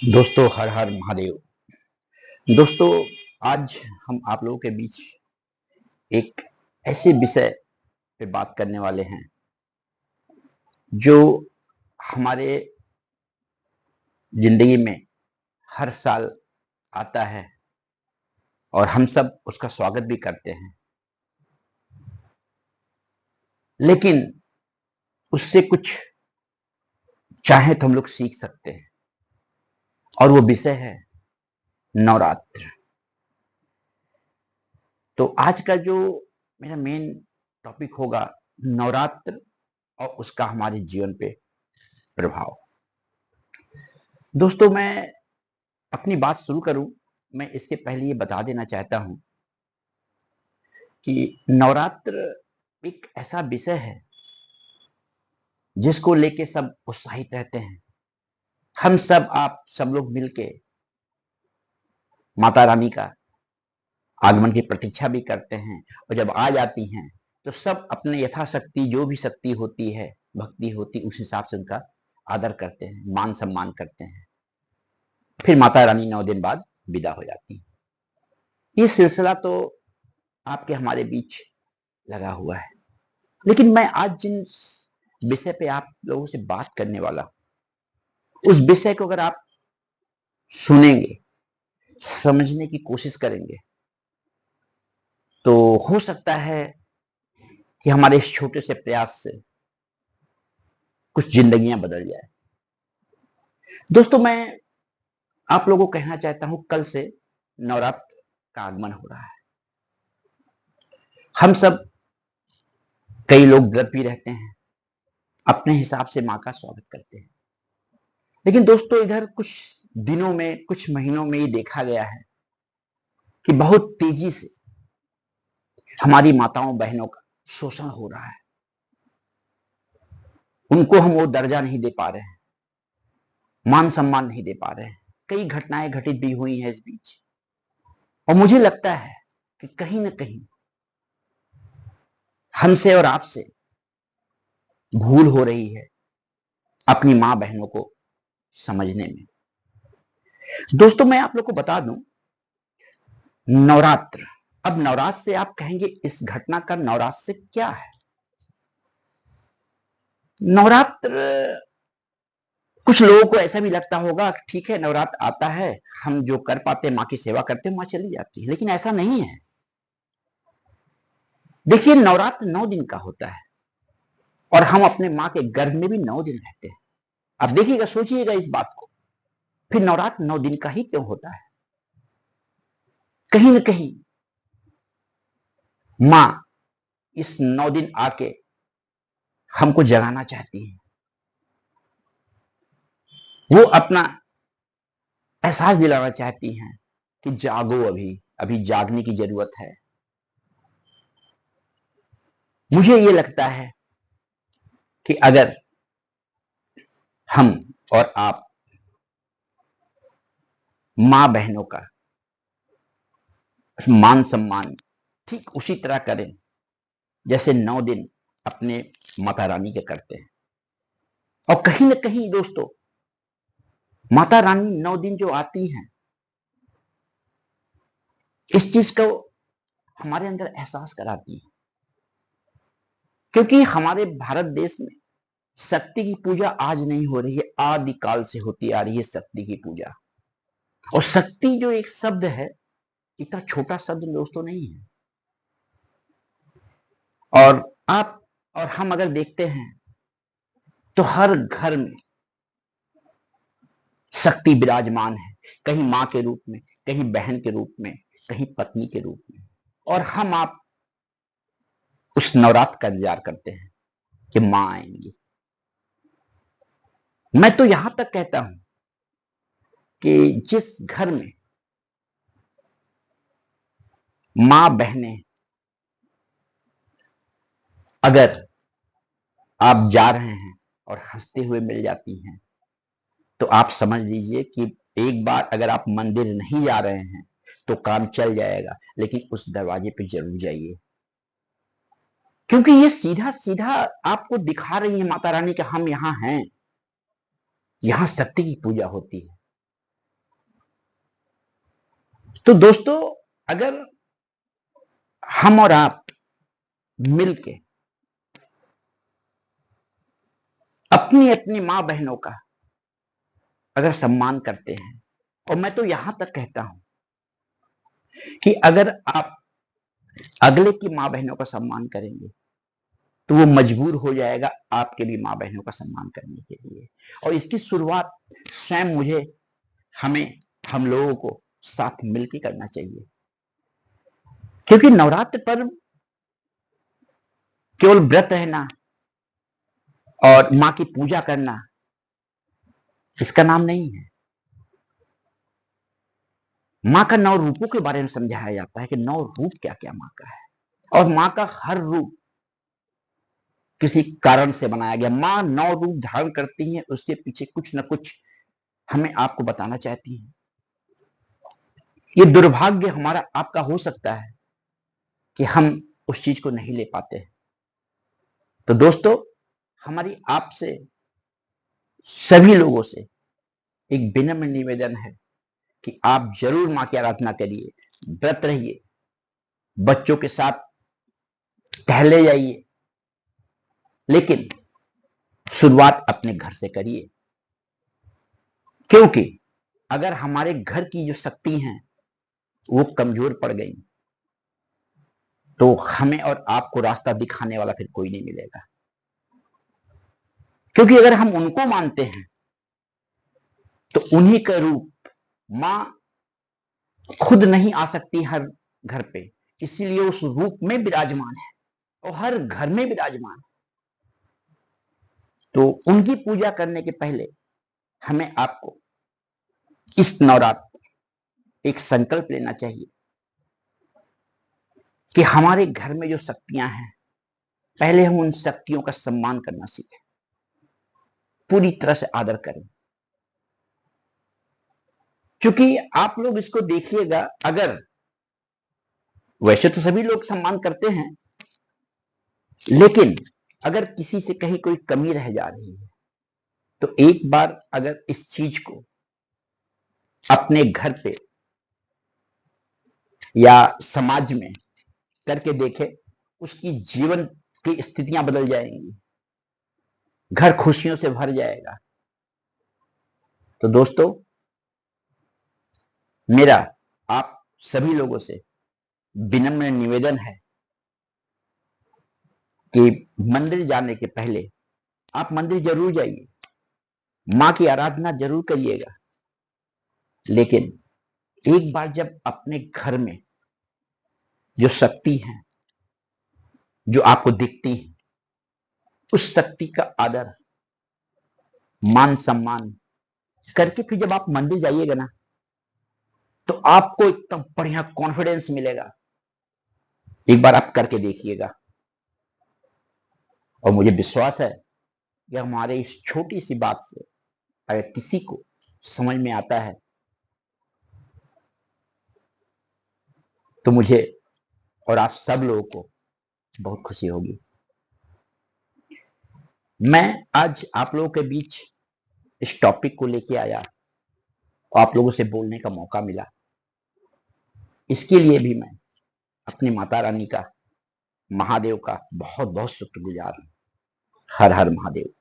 दोस्तों, हर हर महादेव। दोस्तों, आज हम आप लोगों के बीच एक ऐसे विषय पे बात करने वाले हैं जो हमारे जिंदगी में हर साल आता है और हम सब उसका स्वागत भी करते हैं। लेकिन उससे कुछ चाहे तो हम लोग सीख सकते हैं और वो विषय है नवरात्र। तो आज का जो मेरा मेन टॉपिक होगा नवरात्र और उसका हमारे जीवन पे प्रभाव। दोस्तों, मैं अपनी बात शुरू करूं, मैं इसके पहले ये बता देना चाहता हूं कि नवरात्र एक ऐसा विषय है जिसको लेके सब उत्साहित रहते हैं। हम सब, आप सब लोग मिलके माता रानी का आगमन की प्रतीक्षा भी करते हैं और जब आ जाती हैं तो सब अपने यथाशक्ति जो भी शक्ति होती है, भक्ति होती, उस हिसाब से उनका आदर करते हैं, मान सम्मान करते हैं। फिर माता रानी 9 दिन बाद विदा हो जाती है। ये सिलसिला तो आपके हमारे बीच लगा हुआ है। लेकिन मैं आज जिन विषय पे आप लोगों से बात करने वाला हूं, उस विषय को अगर आप सुनेंगे, समझने की कोशिश करेंगे, तो हो सकता है कि हमारे इस छोटे से प्रयास से कुछ जिंदगियां बदल जाए। दोस्तों, मैं आप लोगों को कहना चाहता हूं, कल से नवरात्र का आगमन हो रहा है। हम सब, कई लोग व्रत भी रहते हैं, अपने हिसाब से मां का स्वागत करते हैं। लेकिन दोस्तों, इधर कुछ दिनों में, कुछ महीनों में ये देखा गया है कि बहुत तेजी से हमारी माताओं बहनों का शोषण हो रहा है। उनको हम वो दर्जा नहीं दे पा रहे हैं, मान सम्मान नहीं दे पा रहे हैं। कई घटनाएं घटित भी हुई हैं इस बीच, और मुझे लगता है कि कहीं ना कहीं हमसे और आपसे भूल हो रही है अपनी मां बहनों को समझने में। दोस्तों, मैं आप लोग को बता दूं, नवरात्र, अब नवरात्र से आप कहेंगे इस घटना का नवरात्र से क्या है? नवरात्र, कुछ लोगों को ऐसा भी लगता होगा, ठीक है नवरात्र आता है, हम जो कर पाते मां की सेवा करते हैं, मां चली जाती है। लेकिन ऐसा नहीं है। देखिए, नवरात्र 9 दिन का होता है और हम अपने मां के गर्भ में भी 9 दिन रहते हैं। अब देखिएगा, सोचिएगा इस बात को, फिर नवरात्र 9 दिन का ही क्यों होता है? कहीं ना कहीं मां इस 9 दिन आके हमको जगाना चाहती है। वो अपना एहसास दिलाना चाहती हैं कि जागो, अभी अभी जागने की जरूरत है। मुझे ये लगता है कि अगर हम और आप मां बहनों का मान सम्मान ठीक उसी तरह करें जैसे 9 दिन अपने माता रानी के करते हैं, और कहीं ना कहीं दोस्तों, माता रानी 9 दिन जो आती हैं, इस चीज को हमारे अंदर एहसास कराती है। क्योंकि हमारे भारत देश में शक्ति की पूजा आज नहीं हो रही है, आदिकाल से होती आ रही है शक्ति की पूजा। और शक्ति जो एक शब्द है, इतना छोटा शब्द दोस्तों नहीं है। और आप और हम अगर देखते हैं तो हर घर में शक्ति विराजमान है, कहीं मां के रूप में, कहीं बहन के रूप में, कहीं पत्नी के रूप में। और हम आप उस नवरात्र का इंतजार करते हैं कि मां आएंगी। मैं तो यहां तक कहता हूं कि जिस घर में मां बहनें अगर आप जा रहे हैं और हंसते हुए मिल जाती हैं, तो आप समझ लीजिए कि एक बार अगर आप मंदिर नहीं जा रहे हैं तो काम चल जाएगा, लेकिन उस दरवाजे पे जरूर जाइए। क्योंकि ये सीधा सीधा आपको दिखा रही है माता रानी कि हम यहां हैं, यहां शक्ति की पूजा होती है। तो दोस्तों, अगर हम और आप मिलके अपनी अपनी मां बहनों का अगर सम्मान करते हैं, और मैं तो यहां तक कहता हूं कि अगर आप अगले की मां बहनों का सम्मान करेंगे तो वो मजबूर हो जाएगा आपके भी मां बहनों का सम्मान करने के लिए। और इसकी शुरुआत स्वयं हम लोगों को साथ मिलकर करना चाहिए, क्योंकि नवरात्र पर्व केवल व्रत रहना और मां की पूजा करना इसका नाम नहीं है। मां का 9 रूपों के बारे में समझाया जाता है कि 9 रूप क्या क्या मां का है, और मां का हर रूप किसी कारण से बनाया गया। मां 9 रूप धारण करती है, उसके पीछे कुछ न कुछ हमें आपको बताना चाहती है। ये दुर्भाग्य हमारा आपका हो सकता है कि हम उस चीज को नहीं ले पाते हैं। तो दोस्तों, हमारी आपसे सभी लोगों से एक विनम्र निवेदन है कि आप जरूर मां की आराधना करिए, व्रत रहिए, बच्चों के साथ टहले जाइए, लेकिन शुरुआत अपने घर से करिए। क्योंकि अगर हमारे घर की जो शक्ति हैं वो कमजोर पड़ गई तो हमें और आपको रास्ता दिखाने वाला फिर कोई नहीं मिलेगा। क्योंकि अगर हम उनको मानते हैं तो उन्हीं का रूप, मां खुद नहीं आ सकती हर घर पे, इसीलिए उस रूप में विराजमान है और हर घर में विराजमान है। तो उनकी पूजा करने के पहले हमें आपको इस नवरात्र एक संकल्प लेना चाहिए कि हमारे घर में जो शक्तियां हैं, पहले हम उन शक्तियों का सम्मान करना सीखें, पूरी तरह से आदर करें। क्योंकि आप लोग इसको देखिएगा, अगर वैसे तो सभी लोग सम्मान करते हैं, लेकिन अगर किसी से कहीं कोई कमी रह जा रही है तो एक बार अगर इस चीज को अपने घर पे या समाज में करके देखे, उसकी जीवन की स्थितियां बदल जाएंगी, घर खुशियों से भर जाएगा। तो दोस्तों, मेरा आप सभी लोगों से विनम्र निवेदन है कि मंदिर जाने के पहले आप मंदिर जरूर जाइए, मां की आराधना जरूर करिएगा, लेकिन एक बार जब अपने घर में जो शक्ति है, जो आपको दिखती है, उस शक्ति का आदर, मान सम्मान करके फिर जब आप मंदिर जाइएगा ना, तो आपको एकदम बढ़िया कॉन्फिडेंस मिलेगा। एक बार आप करके देखिएगा, और मुझे विश्वास है कि हमारे इस छोटी सी बात से अगर किसी को समझ में आता है तो मुझे और आप सब लोगों को बहुत खुशी होगी। मैं आज आप लोगों के बीच इस टॉपिक को लेके आया, आप लोगों से बोलने का मौका मिला, इसके लिए भी मैं अपनी माता रानी का, महादेव का बहुत बहुत शुक्रगुजार हूं। हर हर महादेव।